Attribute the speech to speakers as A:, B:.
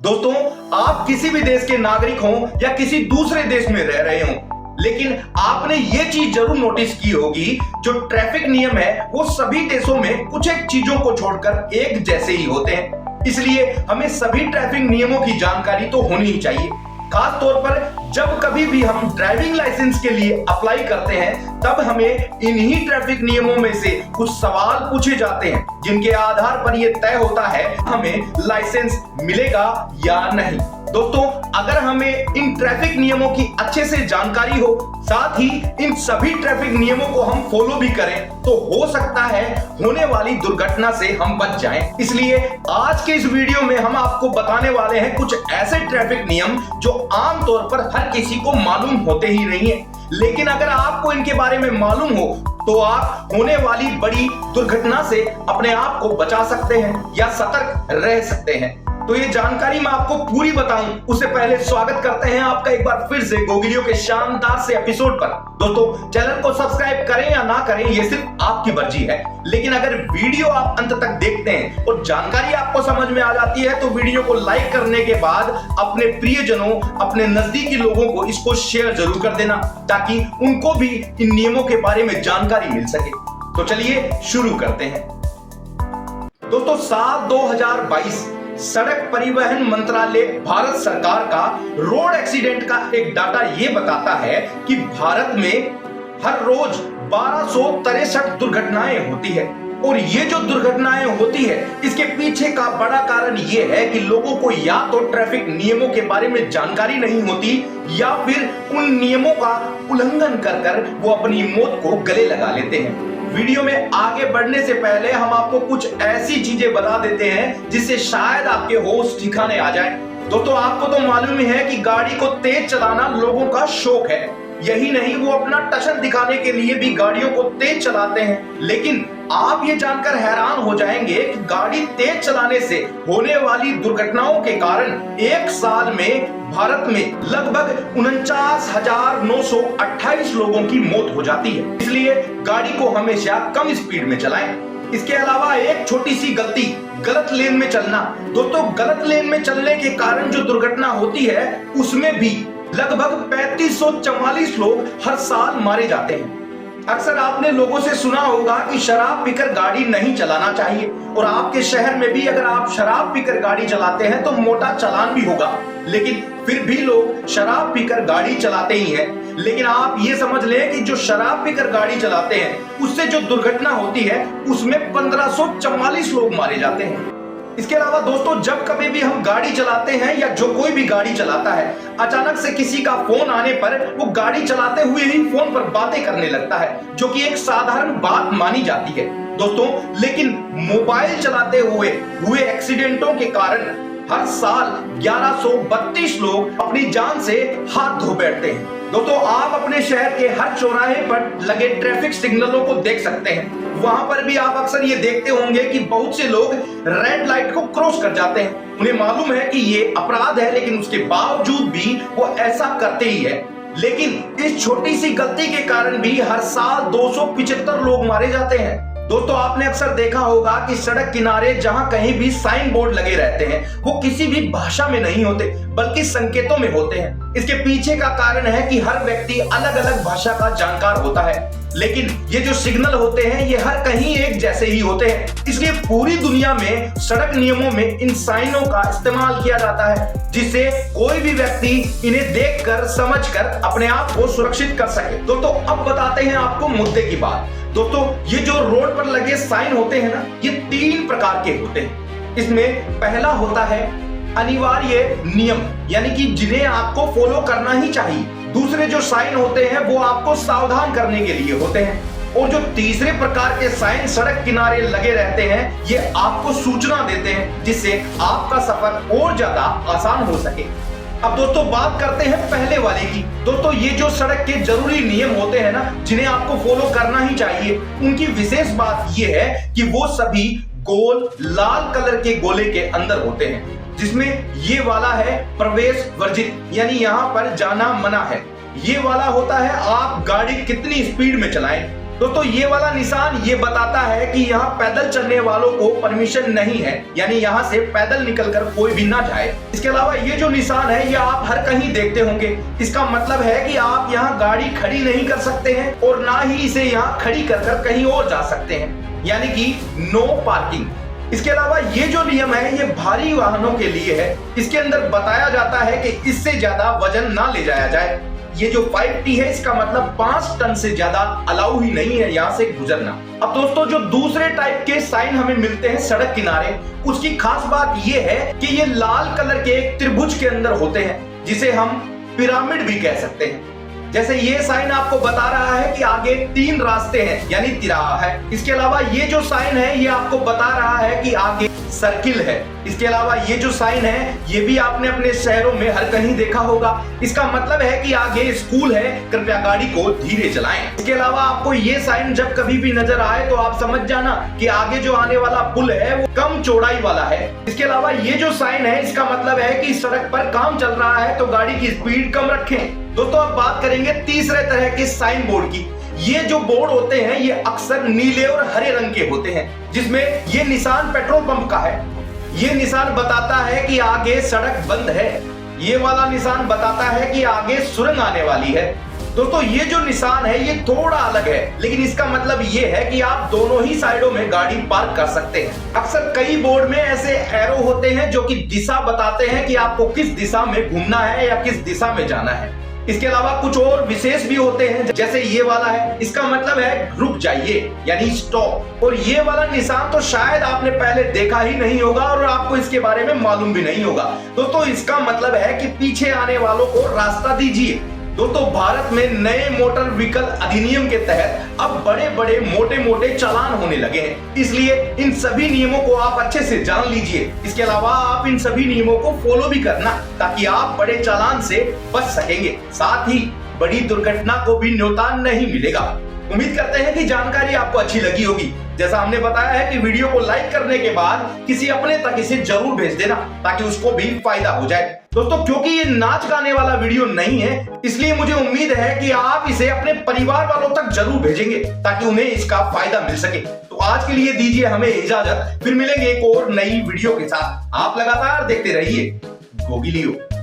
A: दोस्तों, आप किसी भी देश के नागरिक हों या किसी दूसरे देश में रह रहे हों, लेकिन आपने ये चीज जरूर नोटिस की होगी, जो ट्रैफिक नियम है वो सभी देशों में कुछ एक चीजों को छोड़कर एक जैसे ही होते हैं। इसलिए हमें सभी ट्रैफिक नियमों की जानकारी तो होनी ही चाहिए। खास तौर पर जब कभी भी हम ड्राइविंग लाइसेंस के लिए अप्लाई करते हैं, तब हमें इन्हीं ट्रैफिक नियमों में से कुछ सवाल पूछे जाते हैं, जिनके आधार पर यह तय होता है हमें लाइसेंस मिलेगा या नहीं। दोस्तों, अगर हमें इन ट्रैफिक नियमों की अच्छे से जानकारी हो, साथ ही इन सभी ट्रैफिक नियमों को हम फॉलो भी करें, तो हो सकता है होने वाली दुर्घटना से हम बच जाएं। इसलिए आज के इस वीडियो में हम आपको बताने वाले हैं कुछ ऐसे ट्रैफिक नियम जो आमतौर पर हर किसी को मालूम होते ही नहीं है, लेकिन अगर आपको इनके बारे में मालूम हो तो आप होने वाली बड़ी दुर्घटना से अपने आप को बचा सकते हैं या सतर्क रह सकते हैं। तो ये जानकारी मैं आपको पूरी बताऊं उससे पहले स्वागत करते हैं आपका एक बार फिर से गोगिलियो के शानदार से एपिसोड पर। दोस्तों, चैनल को सब्सक्राइब करें या ना करें ये सिर्फ आपकी मर्जी है, लेकिन अगर वीडियो आप अंत तक देखते हैं और जानकारी आपको समझ में आ जाती है तो वीडियो को लाइक करने के बाद अपने प्रियजनों, अपने नजदीकी लोगों को इसको शेयर जरूर कर देना, ताकि उनको भी इन नियमों के बारे में जानकारी मिल सके। तो चलिए शुरू करते हैं। दोस्तों, साल 2022 सड़क परिवहन मंत्रालय भारत सरकार का रोड एक्सीडेंट का एक डाटा ये बताता है कि भारत में हर रोज 1263 दुर्घटनाएं होती है। और ये जो दुर्घटनाएं होती है, इसके पीछे का बड़ा कारण ये है कि लोगों को या तो ट्रैफिक नियमों के बारे में जानकारी नहीं होती, या फिर उन नियमों का उल्लंघन कर वो अपनी मौत को गले लगा लेते हैं। वीडियो में आगे बढ़ने से पहले हम आपको कुछ ऐसी चीजें बता देते हैं जिससे शायद आपके होश ठिकाने आ जाए। दोस्तों, आपको तो मालूम ही है कि गाड़ी को तेज चलाना लोगों का शौक है। यही नहीं, वो अपना टशन दिखाने के लिए भी गाड़ियों को तेज चलाते हैं। लेकिन आप ये जानकर हैरान हो जाएंगे कि गाड़ी तेज चलाने से होने वाली दुर्घटनाओं के कारण एक साल में भारत में लगभग 49,928 लोगों की मौत हो जाती है। इसलिए गाड़ी को हमेशा कम स्पीड में चलाएं। इसके अलावा एक छोटी सी गलती, गलत लेन में चलना। दोस्तों, गलत लेन में चलने के कारण जो दुर्घटना होती है, उसमें भी लगभग 3544 लोग हर साल मारे जाते हैं। अक्सर आपने लोगों से सुना होगा कि शराब पीकर गाड़ी नहीं चलाना चाहिए, और आपके शहर में भी अगर आप शराब पीकर गाड़ी चलाते हैं तो मोटा चालान भी होगा। लेकिन फिर भी लोग शराब पीकर गाड़ी चलाते ही हैं। लेकिन आप ये समझ लें कि जो शराब पीकर गाड़ी चलाते हैं, उससे जो दुर्घटना होती है उसमें 1544 लोग मारे जाते हैं। इसके अलावा दोस्तों, जब कभी भी हम गाड़ी चलाते हैं या जो कोई भी गाड़ी चलाता है, अचानक से किसी का फोन आने पर वो गाड़ी चलाते हुए ही फोन पर बातें करने लगता है, जो कि एक साधारण बात मानी जाती है दोस्तों। लेकिन मोबाइल चलाते हुए एक्सीडेंटों के कारण हर साल 1132 लोग अपनी जान से हाथ धो बैठते हैं। दोस्तों, आप अपने शहर के हर चौराहे पर लगे ट्रैफिक सिग्नलों को देख सकते हैं। वहां पर भी आप अक्सर ये देखते होंगे कि बहुत से लोग रेड लाइट को क्रॉस कर जाते हैं। उन्हें मालूम है कि ये अपराध है, लेकिन उसके बावजूद भी वो ऐसा करते ही है। लेकिन इस छोटी सी गलती के कारण भी हर साल 275 लोग मारे जाते हैं। दोस्तों, आपने अक्सर देखा होगा कि सड़क किनारे जहां कहीं भी साइन बोर्ड लगे रहते हैं, वो किसी भी भाषा में नहीं होते, बल्कि संकेतों में होते हैं। इसके पीछे का कारण है कि हर व्यक्ति अलग अलग भाषा का जानकार होता है, लेकिन ये जो सिग्नल होते हैं ये हर कहीं एक जैसे ही होते हैं। इसलिए पूरी दुनिया में सड़क नियमों में इन साइनों का इस्तेमाल किया जाता है, जिससे कोई भी व्यक्ति इन्हें देखकर, समझकर अपने आप को सुरक्षित कर सके। दोस्तों, अब बताते हैं आपको मुद्दे की बात। दोस्तों, ये जो रोड पर लगे साइन होते हैं ना, ये 3 प्रकार के होते हैं। इसमें पहला होता है अनिवार्य नियम, यानी कि जिन्हें आपको फॉलो करना ही चाहिए। दूसरे जो साइन होते हैं वो आपको सावधान करने के लिए होते हैं। और जो तीसरे प्रकार के साइन सड़क किनारे लगे रहते हैं, ये आपको सूचना देते हैं, जिससे आपका सफर और ज्यादा आसान हो सके। अब दोस्तों, बात करते हैं पहले वाले की। दोस्तों, ये जो सड़क के जरूरी नियम होते हैं ना, जिन्हें आपको फॉलो करना ही चाहिए, उनकी विशेष बात ये है कि वो सभी गोल लाल कलर के गोले के अंदर होते हैं, जिसमें ये वाला है प्रवेश वर्जित, यानी यहाँ पर जाना मना है। ये वाला होता है आप गाड़ी कितनी स्पीड में चलाएं। दोस्तों ये वाला निशान ये बताता है कि यहाँ पैदल चलने वालों को परमिशन नहीं है, यानी यहाँ से पैदल निकलकर कोई भी ना जाए। इसके अलावा ये जो निशान है ये आप हर कहीं देखते होंगे। इसका मतलब है कि आप यहाँ गाड़ी खड़ी नहीं कर सकते हैं और ना ही इसे यहाँ खड़ी कर कहीं और जा सकते हैं, यानी कि नो पार्किंग। इसके अलावा ये जो नियम है ये भारी वाहनों के लिए है। इसके अंदर बताया जाता है कि इससे ज्यादा वजन ना ले जाया जाए। ये जो 5T है इसका मतलब 5 टन से ज्यादा अलाउ ही नहीं है यहाँ से गुजरना। अब दोस्तों जो दूसरे टाइप के साइन हमें मिलते हैं सड़क किनारे, उसकी खास बात ये है कि ये लाल कलर के एक त्रिभुज के अंदर होते हैं, जिसे हम पिरामिड भी कह सकते हैं। जैसे ये साइन आपको बता रहा है कि आगे 3 रास्ते हैं, यानी तिराहा है। इसके अलावा ये जो साइन है ये आपको बता रहा है कि आगे सर्किल है। इसके अलावा ये जो साइन है ये भी आपने अपने शहरों में हर कहीं देखा होगा। इसका मतलब है कि आगे स्कूल है, कृपया गाड़ी को धीरे चलाएं। इसके अलावा आपको ये साइन जब कभी भी नजर आए तो आप समझ जाना कि आगे जो आने वाला पुल है वो कम चौड़ाई वाला है। इसके अलावा ये जो साइन है इसका मतलब है कि सड़क पर काम चल रहा है तो गाड़ी की स्पीड कम रखें। दोस्तों अब बात करेंगे तीसरे तरह के साइन बोर्ड की। ये जो बोर्ड होते हैं ये अक्सर नीले और हरे रंग के होते हैं, जिसमें ये निशान पेट्रोल पंप का है। ये निशान बताता है कि आगे सड़क बंद है। ये वाला निशान बताता है कि आगे सुरंग आने वाली है। दोस्तों ये जो निशान है ये थोड़ा अलग है, लेकिन इसका मतलब ये है कि आप दोनों ही साइडों में गाड़ी पार्क कर सकते हैं। अक्सर कई बोर्ड में ऐसे एरो होते हैं जो कि दिशा बताते हैं कि आपको किस दिशा में घूमना है या किस दिशा में जाना है। इसके अलावा कुछ और विशेष भी होते हैं, जैसे ये वाला है, इसका मतलब है रुक जाइए, यानी स्टॉप। और ये वाला निशान तो शायद आपने पहले देखा ही नहीं होगा और आपको इसके बारे में मालूम भी नहीं होगा। दोस्तों इसका मतलब है कि पीछे आने वालों को रास्ता दीजिए। दोस्तों भारत में नए मोटर व्हीकल अधिनियम के तहत अब बड़े बड़े मोटे मोटे चालान होने लगे हैं, इसलिए इन सभी नियमों को आप अच्छे से जान लीजिए। इसके अलावा आप इन सभी नियमों को फॉलो भी करना, ताकि आप बड़े चालान से बच सकेंगे, साथ ही बड़ी दुर्घटना को भी न्योता नहीं मिलेगा। उम्मीद करते हैं कि जानकारी आपको अच्छी लगी होगी। जैसा हमने बताया है कि वीडियो को लाइक करने के बाद किसी अपने तक इसे जरूर भेज देना, ताकि उसको भी फायदा हो जाए। दोस्तों क्योंकि ये नाच गाने वाला वीडियो नहीं है, इसलिए मुझे उम्मीद है कि आप इसे अपने परिवार वालों तक जरूर भेजेंगे, ताकि उन्हें इसका फायदा मिल सके। तो आज के लिए दीजिए हमें इजाजत, फिर मिलेंगे एक और नई वीडियो के साथ। आप लगातार देखते रहिए गोगी लियो।